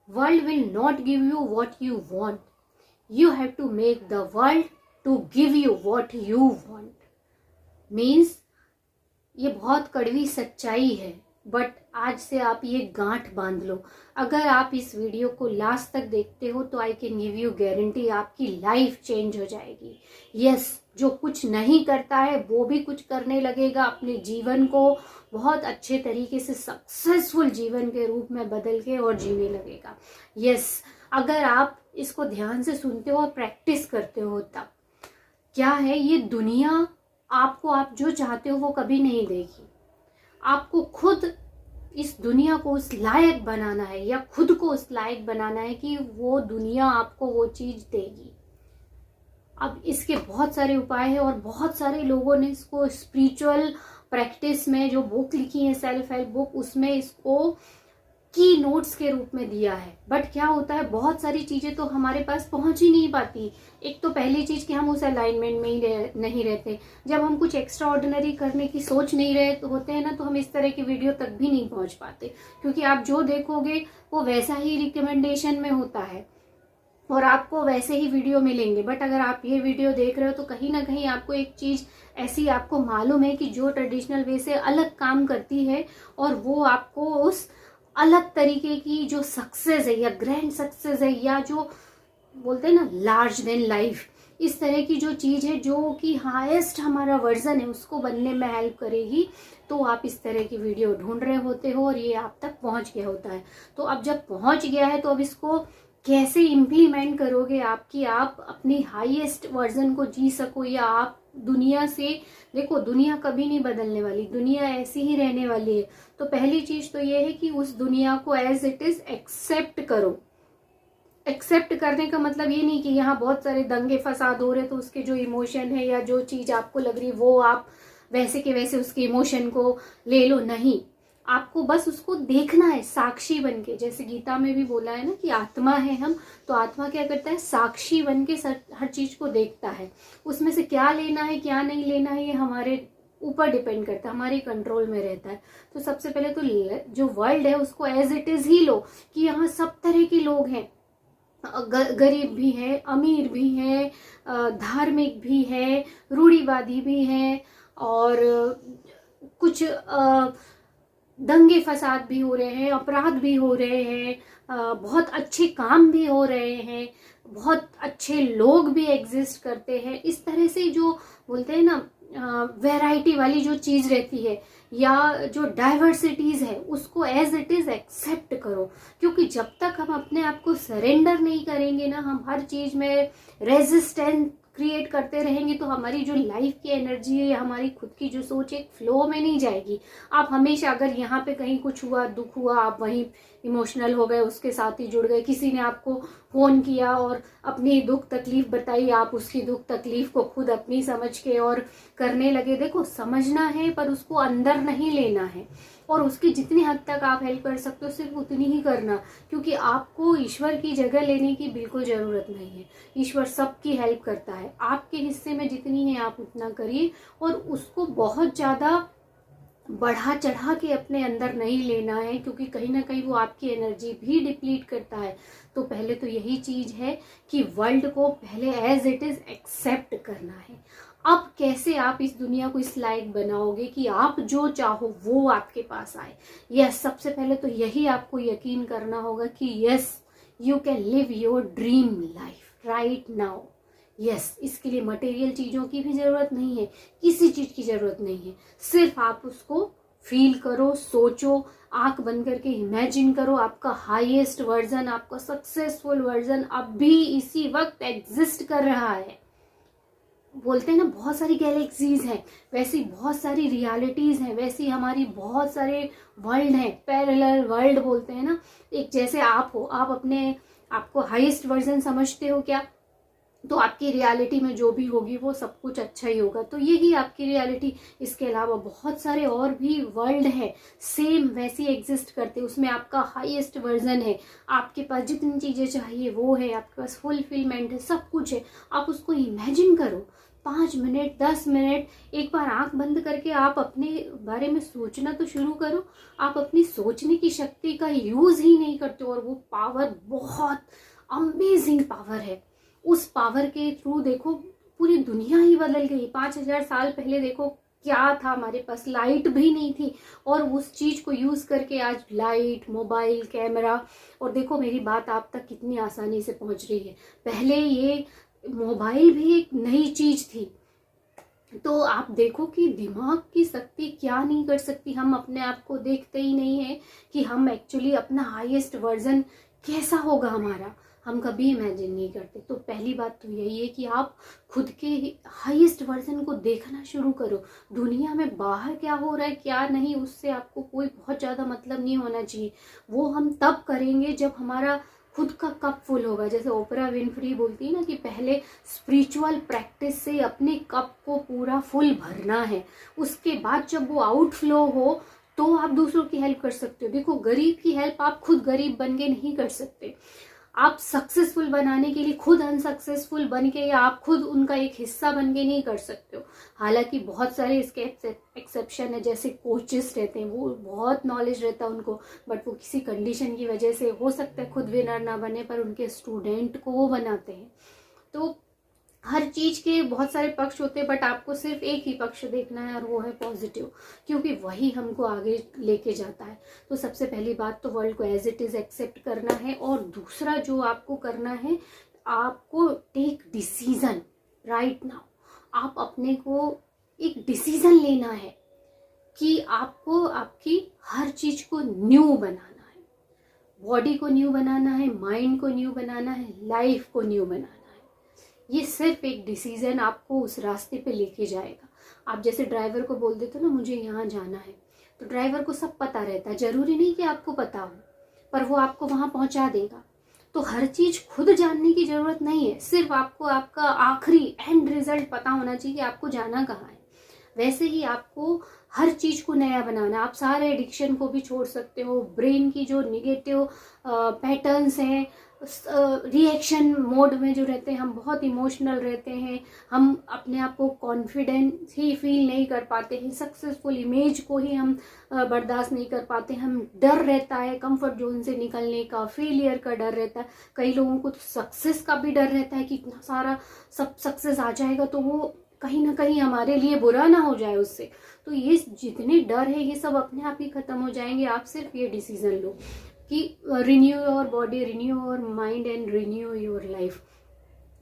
World will not give you what you want. You have to make the world to give you what you want. Means ये बहुत कड़वी सच्चाई है, but आज से आप ये गांठ बांध लो। अगर आप इस वीडियो को लास्ट तक देखते हो तो I can give you guarantee आपकी लाइफ चेंज हो जाएगी। यस, जो कुछ नहीं करता है वो भी कुछ करने लगेगा, अपने जीवन को बहुत अच्छे तरीके से सक्सेसफुल जीवन के रूप में बदल के और जीने लगेगा। यस, अगर आप इसको ध्यान से सुनते हो और प्रैक्टिस करते हो तब क्या है, ये दुनिया आपको आप जो चाहते हो वो कभी नहीं देगी। आपको खुद इस दुनिया को उस लायक बनाना है या खुद को उस लायक बनाना है कि वो दुनिया आपको वो चीज देगी। अब इसके बहुत सारे उपाय हैं और बहुत सारे लोगों ने इसको स्पिरिचुअल प्रैक्टिस में जो बुक लिखी है, सेल्फ हेल्प बुक, उसमें इसको की नोट्स के रूप में दिया है। बट क्या होता है, बहुत सारी चीजें तो हमारे पास पहुंच ही नहीं पाती। एक तो पहली चीज कि हम उस अलाइनमेंट में ही नहीं रहते। जब हम कुछ एक्स्ट्रा ऑर्डिनरी करने की सोच नहीं रहे होते हैं ना, तो हम इस तरह की वीडियो तक भी नहीं पहुंच पाते, क्योंकि आप जो देखोगे वो वैसा ही रिकमेंडेशन में होता है और आपको वैसे ही वीडियो मिलेंगे। बट अगर आप ये वीडियो देख रहे हो तो कहीं ना कहीं आपको एक चीज ऐसी आपको मालूम है कि जो ट्रेडिशनल वे से अलग काम करती है और वो आपको उस अलग तरीके की जो सक्सेस है या ग्रैंड सक्सेस है या जो बोलते हैं ना लार्ज देन लाइफ, इस तरह की जो चीज है जो कि हाईएस्ट हमारा वर्जन है उसको बनने में हेल्प करेगी। तो आप इस तरह की वीडियो ढूंढ रहे होते हो और ये आप तक पहुंच गया होता है। तो अब जब पहुंच गया है तो अब इसको कैसे इम्प्लीमेंट करोगे आपकी आप अपनी हाईएस्ट वर्जन को जी सको, या आप दुनिया से देखो, दुनिया कभी नहीं बदलने वाली, दुनिया ऐसी ही रहने वाली है। तो पहली चीज तो ये है कि उस दुनिया को एज इट इज एक्सेप्ट करो। एक्सेप्ट करने का मतलब ये नहीं कि यहाँ बहुत सारे दंगे फसाद हो रहे तो उसके जो इमोशन है या जो चीज आपको लग रही वो आप वैसे के वैसे उसके इमोशन को ले लो, नहीं। आपको बस उसको देखना है साक्षी बन के। जैसे गीता में भी बोला है ना कि आत्मा है हम, तो आत्मा क्या करता है, साक्षी बन के हर चीज को देखता है। उसमें से क्या लेना है क्या नहीं लेना है ये हमारे ऊपर डिपेंड करता है, हमारे कंट्रोल में रहता है। तो सबसे पहले तो जो वर्ल्ड है उसको एज इट इज ही लो कि यहाँ सब तरह के लोग हैं, गरीब भी है, अमीर भी है, धार्मिक भी है, रूढ़िवादी भी है, और कुछ दंगे फसाद भी हो रहे हैं, अपराध भी हो रहे हैं, बहुत अच्छे काम भी हो रहे हैं, बहुत अच्छे लोग भी एग्जिस्ट करते हैं। इस तरह से जो बोलते हैं ना वैरायटी वाली जो चीज रहती है या जो डाइवर्सिटीज है उसको एज इट इज एक्सेप्ट करो। क्योंकि जब तक हम अपने आप को सरेंडर नहीं करेंगे ना, हम हर चीज में रेजिस्टेंस क्रिएट करते रहेंगे तो हमारी जो लाइफ की एनर्जी है या हमारी खुद की जो सोच है फ्लो में नहीं जाएगी। आप हमेशा अगर यहाँ पे कहीं कुछ हुआ, दुख हुआ, आप वहीं इमोशनल हो गए, उसके साथ ही जुड़ गए, किसी ने आपको फोन किया और अपनी दुख तकलीफ बताई, आप उसकी दुख तकलीफ को खुद अपनी समझ के और करने लगे। देखो, समझना है पर उसको अंदर नहीं लेना है, और उसकी जितनी हद तक आप हेल्प कर सकते हो सिर्फ उतनी ही करना, क्योंकि आपको ईश्वर की जगह लेने की बिल्कुल जरूरत नहीं है। ईश्वर सबकी हेल्प करता है, आपके हिस्से में जितनी है आप उतना करिए, और उसको बहुत ज्यादा बढ़ा चढ़ा के अपने अंदर नहीं लेना है, क्योंकि कहीं ना कहीं वो आपकी एनर्जी भी डिप्लीट करता है। तो पहले तो यही चीज है कि वर्ल्ड को पहले एज इट इज एक्सेप्ट करना है। अब कैसे आप इस दुनिया को इस लायक बनाओगे कि आप जो चाहो वो आपके पास आए। यस, सबसे पहले तो यही आपको यकीन करना होगा कि yes, you can live your dream life right now. Yes, इसके लिए मटेरियल चीजों की भी जरूरत नहीं है, किसी चीज की जरूरत नहीं है। सिर्फ आप उसको फील करो, सोचो, आंख बंद करके इमेजिन करो आपका हाईएस्ट वर्जन, आपका सक्सेसफुल वर्जन अब भी इसी वक्त एग्जिस्ट कर रहा है। बोलते हैं ना बहुत सारी गैलेक्सीज हैं, वैसी बहुत सारी रियलिटीज हैं, वैसी हमारी बहुत सारे वर्ल्ड हैं, पैरेलल वर्ल्ड बोलते हैं ना। एक जैसे आप हो, आप अपने आपको हाईएस्ट वर्जन समझते हो क्या, तो आपकी रियलिटी में जो भी होगी वो सब कुछ अच्छा ही होगा। तो यही आपकी रियलिटी। इसके अलावा बहुत सारे और भी वर्ल्ड है सेम वैसी एग्जिस्ट करते, उसमें आपका हाईएस्ट वर्जन है, आपके पास जितनी चीजें चाहिए वो है, आपके पास फुलफिलमेंट है, सब कुछ है। आप उसको इमेजिन करो, 5 मिनट 10 मिनट एक बार आंख बंद करके आप अपने बारे में सोचना तो शुरू करो। आप अपनी सोचने की शक्ति का यूज ही नहीं करते और वो पावर बहुत अमेजिंग पावर है। उस पावर के थ्रू देखो पूरी दुनिया ही बदल गई। 5000 साल पहले देखो क्या था, हमारे पास लाइट भी नहीं थी और उस चीज को यूज करके आज लाइट, मोबाइल, कैमरा, और देखो मेरी बात आप तक कितनी आसानी से पहुंच रही है। पहले ये मोबाइल भी एक नई चीज थी। तो आप देखो कि दिमाग की शक्ति क्या नहीं कर सकती। हम अपने आप को देखते ही नहीं है कि हम एक्चुअली अपना हाईएस्ट वर्जन कैसा होगा हमारा, हम कभी इमेजिन नहीं करते। तो पहली बात तो यही है कि आप खुद के हाईएस्ट वर्जन को देखना शुरू करो। दुनिया में बाहर क्या हो रहा है क्या नहीं, उससे आपको कोई बहुत ज़्यादा मतलब नहीं होना चाहिए। वो हम तब करेंगे जब हमारा खुद का कप फुल होगा। जैसे ओपरा विनफ्री बोलती है ना कि पहले स्पिरिचुअल प्रैक्टिस से अपने कप को पूरा फुल भरना है, उसके बाद जब वो आउटफ्लो हो तो आप दूसरों की हेल्प कर सकते हो। देखो गरीब की हेल्प आप खुद गरीब बन के नहीं कर सकते। आप सक्सेसफुल बनाने के लिए खुद अनसक्सेसफुल बन के या आप खुद उनका एक हिस्सा बन के नहीं कर सकते हो। हालांकि बहुत सारे इसके एक्सेप्शन है, जैसे कोचेस रहते हैं, वो बहुत नॉलेज रहता है उनको, बट वो किसी कंडीशन की वजह से हो सकता है खुद विनर ना बने पर उनके स्टूडेंट को वो बनाते हैं। तो हर चीज के बहुत सारे पक्ष होते हैं, बट आपको सिर्फ एक ही पक्ष देखना है और वो है पॉजिटिव, क्योंकि वही हमको आगे लेके जाता है। तो सबसे पहली बात तो वर्ल्ड को एज इट इज एक्सेप्ट करना है, और दूसरा जो आपको करना है, आपको टेक डिसीजन राइट नाउ। आप अपने को एक डिसीजन लेना है कि आपको आपकी हर चीज को न्यू बनाना है। बॉडी को न्यू बनाना है, माइंड को न्यू बनाना है, लाइफ को न्यू बनाना है। ये सिर्फ एक डिसीजन आपको उस रास्ते पे लेके जाएगा। आप जैसे ड्राइवर को बोल देते हो ना मुझे यहाँ जाना है, तो ड्राइवर को सब पता रहता है, जरूरी नहीं कि आपको पता हो, पर वो आपको वहां पहुंचा देगा। तो हर चीज खुद जानने की जरूरत नहीं है, सिर्फ आपको आपका आखिरी एंड रिजल्ट पता होना चाहिए कि आपको जाना कहाँ है। वैसे ही आपको हर चीज को नया बनाना। आप सारे एडिक्शन को भी छोड़ सकते हो। ब्रेन की जो निगेटिव पैटर्न्स हैं, रिएक्शन मोड में जो रहते हैं, हम बहुत इमोशनल रहते हैं, हम अपने आप को कॉन्फिडेंस ही फील नहीं कर पाते हैं, सक्सेसफुल इमेज को ही हम बर्दाश्त नहीं कर पाते, हम डर रहता है कंफर्ट जोन से निकलने का, फेलियर का डर रहता है। कई लोगों को तो सक्सेस का भी डर रहता है कि इतना सारा सब सक्सेस आ जाएगा तो वो कहीं ना कहीं हमारे लिए बुरा ना हो जाए उससे। तो ये जितने डर है ये सब अपने आप ही खत्म हो जाएंगे। आप सिर्फ ये डिसीजन लो कि renew your body, renew your mind and renew your life.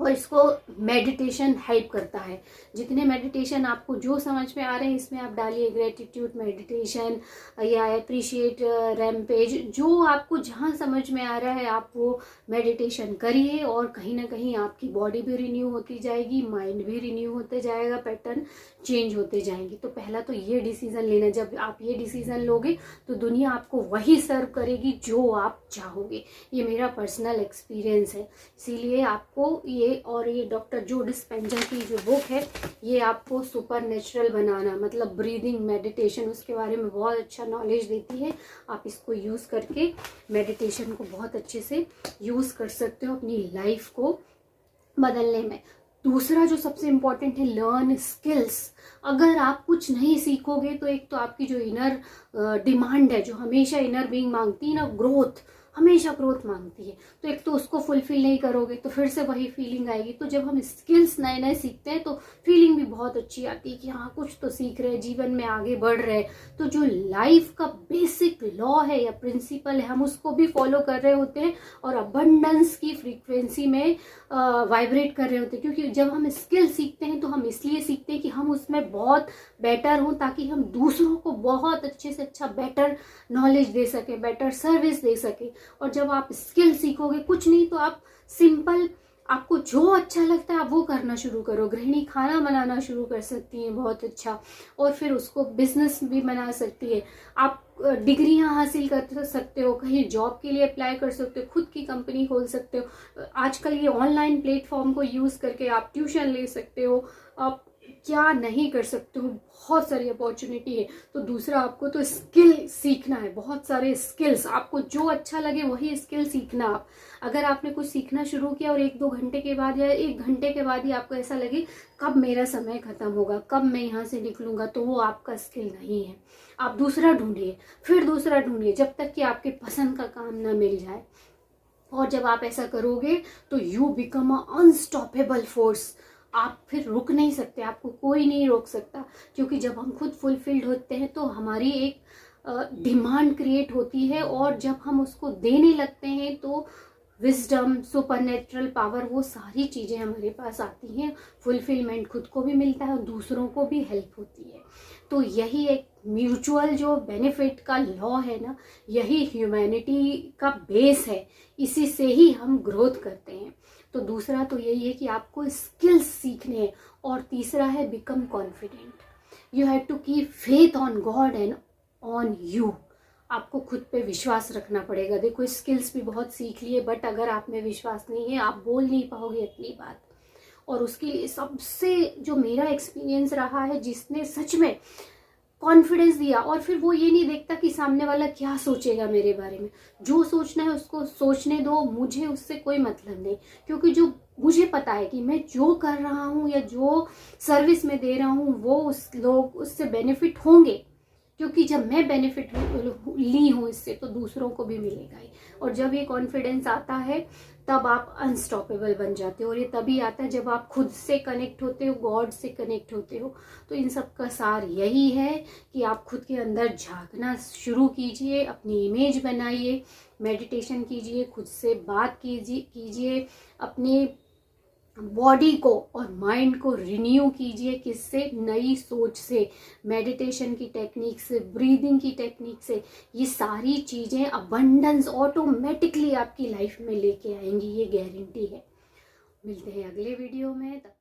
और इसको मेडिटेशन हेल्प करता है। जितने मेडिटेशन आपको जो समझ में आ रहे हैं इसमें आप डालिए, ग्रेटिट्यूड मेडिटेशन या अप्रिशिएट रैम्पेज, जो आपको जहाँ समझ में आ रहा है आप वो मेडिटेशन करिए, और कहीं ना कहीं आपकी बॉडी भी रिन्यू होती जाएगी, माइंड भी रिन्यू होते जाएगा, पैटर्न चेंज होते जाएंगे। तो पहला तो ये डिसीजन लेना। जब आप ये डिसीजन लोगे तो दुनिया आपको वही सर्व करेगी जो आप चाहोगे। ये मेरा पर्सनल एक्सपीरियंस है। इसीलिए आपको ये, और ये डॉक्टर जो डिस्पेंजा की जो बुक है, ये आपको सुपर नेचुरल बनाना मतलब ब्रीदिंग मेडिटेशन, उसके बारे में बहुत अच्छा नॉलेज देती है। आप इसको यूज़ करके मेडिटेशन को बहुत अच्छे से यूज़ कर सकते हो अपनी लाइफ को बदलने में। दूसरा जो सबसे इम्पोर्टेंट है, लर्न स्किल्स। अगर आप कुछ नहीं सीखोगे तो एक तो आपकी जो इनर डिमांड है, जो हमेशा इनर बीइंग मांगती है ना, ग्रोथ, हमेशा ग्रोथ मांगती है, तो एक तो उसको फुलफिल नहीं करोगे तो फिर से वही फीलिंग आएगी। तो जब हम स्किल्स नए नए सीखते हैं तो फीलिंग भी बहुत अच्छी आती है कि हाँ कुछ तो सीख रहे हैं, जीवन में आगे बढ़ रहे हैं। तो जो लाइफ का बेसिक लॉ है या प्रिंसिपल है, हम उसको भी फॉलो कर रहे होते हैं और अबंडेंस की फ्रीक्वेंसी में वाइब्रेट कर रहे होते हैं। क्योंकि जब हम स्किल सीखते हैं तो हम इसलिए सीखते हैं कि हम उसमें बहुत बेटर हों, ताकि हम दूसरों को बहुत अच्छे से अच्छा बेटर नॉलेज दे सकें, बेटर सर्विस दे सकें। और जब आप स्किल सीखोगे, कुछ नहीं तो आप सिंपल, आपको जो अच्छा लगता है आप वो करना शुरू करो। गृहिणी खाना बनाना शुरू कर सकती हैं बहुत अच्छा, और फिर उसको बिजनेस भी बना सकती है। आप डिग्रियां हासिल कर सकते हो, कहीं जॉब के लिए अप्लाई कर सकते हो, खुद की कंपनी खोल सकते हो। आजकल ये ऑनलाइन प्लेटफॉर्म को यूज करके आप ट्यूशन ले सकते हो, आप क्या नहीं कर सकते हो, बहुत सारी अपॉर्चुनिटी है। तो दूसरा, आपको तो स्किल सीखना है, बहुत सारे स्किल्स, आपको जो अच्छा लगे वही स्किल सीखना। आप अगर आपने कुछ सीखना शुरू किया और 1-2 घंटे के बाद या 1 घंटे के बाद ही आपको ऐसा लगे कब मेरा समय खत्म होगा, कब मैं यहाँ से निकलूंगा, तो वो आपका स्किल नहीं है। आप दूसरा ढूंढिए, फिर दूसरा ढूंढिए, जब तक कि आपके पसंद का काम ना मिल जाए। और जब आप ऐसा करोगे तो you become a unstoppable force. आप फिर रुक नहीं सकते, आपको कोई नहीं रोक सकता। क्योंकि जब हम खुद फुलफिल्ड होते हैं तो हमारी एक डिमांड क्रिएट होती है, और जब हम उसको देने लगते हैं तो विजडम, सुपरनेचुरल पावर, वो सारी चीज़ें हमारे पास आती हैं। फुलफिलमेंट खुद को भी मिलता है और दूसरों को भी हेल्प होती है। तो यही एक म्यूचुअल जो बेनिफिट का लॉ है ना, यही ह्यूमैनिटी का बेस है। इसी से ही हम ग्रोथ करते हैं। तो दूसरा तो यही है कि आपको स्किल्स सीखने हैं। और तीसरा है become confident. You have to keep faith on God and on you. आपको खुद पे विश्वास रखना पड़ेगा। देखो, स्किल्स भी बहुत सीख लिए, बट अगर आप में विश्वास नहीं है, आप बोल नहीं पाओगे अपनी बात। और उसके लिए सबसे जो मेरा एक्सपीरियंस रहा है, जिसने सच में कॉन्फिडेंस दिया, और फिर वो ये नहीं देखता कि सामने वाला क्या सोचेगा मेरे बारे में। जो सोचना है उसको सोचने दो, मुझे उससे कोई मतलब नहीं। क्योंकि जो मुझे पता है कि मैं जो कर रहा हूँ या जो सर्विस में दे रहा हूँ, वो लोग उससे बेनिफिट होंगे। क्योंकि जब मैं बेनिफिट ली हूँ इससे, तो दूसरों को भी मिलेगा ही। और जब ये कॉन्फिडेंस आता है, तब आप अनस्टॉपेबल बन जाते हो। और ये तभी आता है जब आप खुद से कनेक्ट होते हो, गॉड से कनेक्ट होते हो। तो इन सब का सार यही है कि आप खुद के अंदर झांकना शुरू कीजिए, अपनी इमेज बनाइए, मेडिटेशन कीजिए, खुद से बात कीजिए, अपने बॉडी को और माइंड को रिन्यू कीजिए। किससे? नई सोच से, मेडिटेशन की टेक्निक से, ब्रीदिंग की टेक्निक से। ये सारी चीज़ें अबंडेंस ऑटोमेटिकली आपकी लाइफ में लेके आएंगी, ये गारंटी है। मिलते हैं अगले वीडियो में। तब